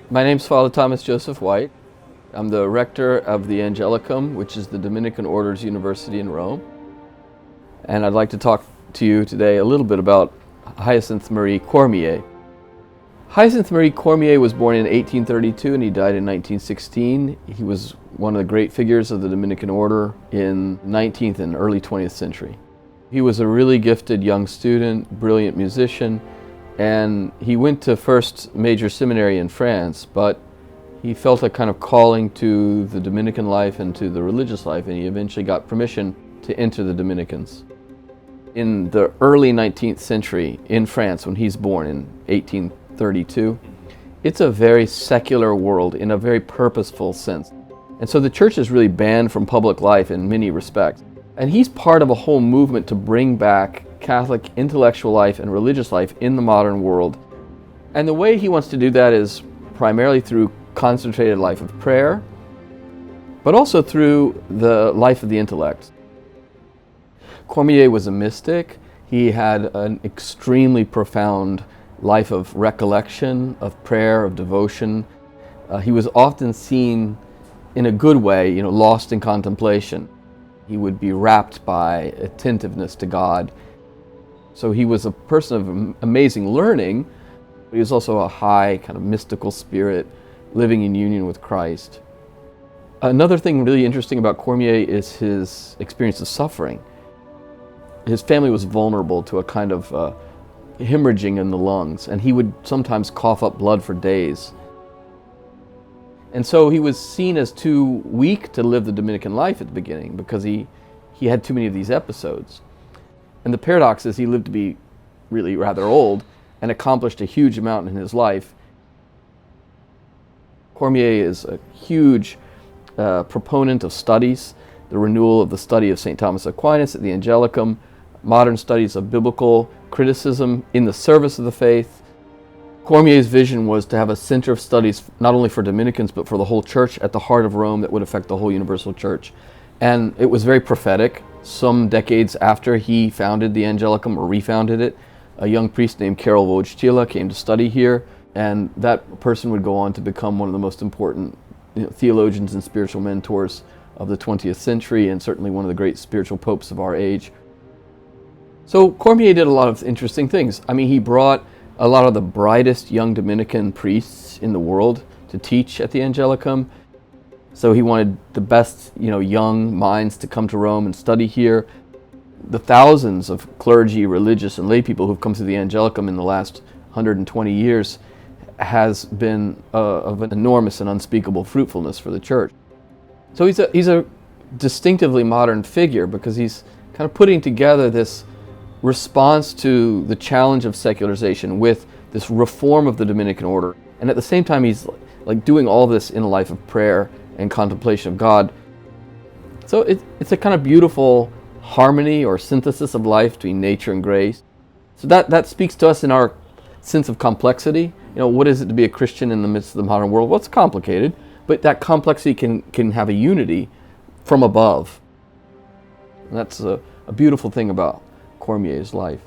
My name's Father Thomas Joseph White. I'm the rector of the Angelicum, which is the Dominican Order's university in Rome. And I'd like to talk to you today a little bit about Hyacinthe-Marie Cormier. Hyacinthe-Marie Cormier was born in 1832 and he died in 1916. He was one of the great figures of the Dominican Order in 19th and early 20th century. He was a really gifted young student, brilliant musician, and he went to first major seminary in France, but he felt a kind of calling to the Dominican life and to the religious life, and he eventually got permission to enter the Dominicans. In the early 19th century in France, when he's born in 1832, it's a very secular world in a very purposeful sense. And so the church is really banned from public life in many respects. And he's part of a whole movement to bring back Catholic intellectual life and religious life in the modern world. And the way he wants to do that is primarily through concentrated life of prayer, but also through the life of the intellect. Cormier was a mystic. He had an extremely profound life of recollection, of prayer, of devotion. He was often seen in a good way, lost in contemplation. He would be rapt by attentiveness to God. So he was a person of amazing learning, but he was also a high kind of mystical spirit living in union with Christ. Another thing really interesting about Cormier is his experience of suffering. His family was vulnerable to a kind of hemorrhaging in the lungs, and he would sometimes cough up blood for days. And so he was seen as too weak to live the Dominican life at the beginning because he had too many of these episodes. And the paradox is he lived to be really rather old and accomplished a huge amount in his life. Cormier is a huge proponent of studies, the renewal of the study of St. Thomas Aquinas at the Angelicum, modern studies of biblical criticism in the service of the faith. Cormier's vision was to have a center of studies not only for Dominicans but for the whole church at the heart of Rome that would affect the whole universal church. And it was very prophetic. Some decades after he founded the Angelicum or refounded it, a young priest named Karol Wojtyla came to study here, and that person would go on to become one of the most important theologians and spiritual mentors of the 20th century, and certainly one of the great spiritual popes of our age. So Cormier did a lot of interesting things. He brought a lot of the brightest young Dominican priests in the world to teach at the Angelicum. So he wanted the best, young minds to come to Rome and study here. The thousands of clergy, religious, and lay people who've come to the Angelicum in the last 120 years has been of an enormous and unspeakable fruitfulness for the church. So he's a distinctively modern figure because he's kind of putting together this response to the challenge of secularization with this reform of the Dominican order. And at the same time, he's doing all this in a life of prayer and contemplation of God. So it's a kind of beautiful harmony or synthesis of life between nature and grace. So that speaks to us in our sense of complexity. What is it to be a Christian in the midst of the modern world? Well, it's complicated, but that complexity can have a unity from above. And that's a beautiful thing about Cormier's life.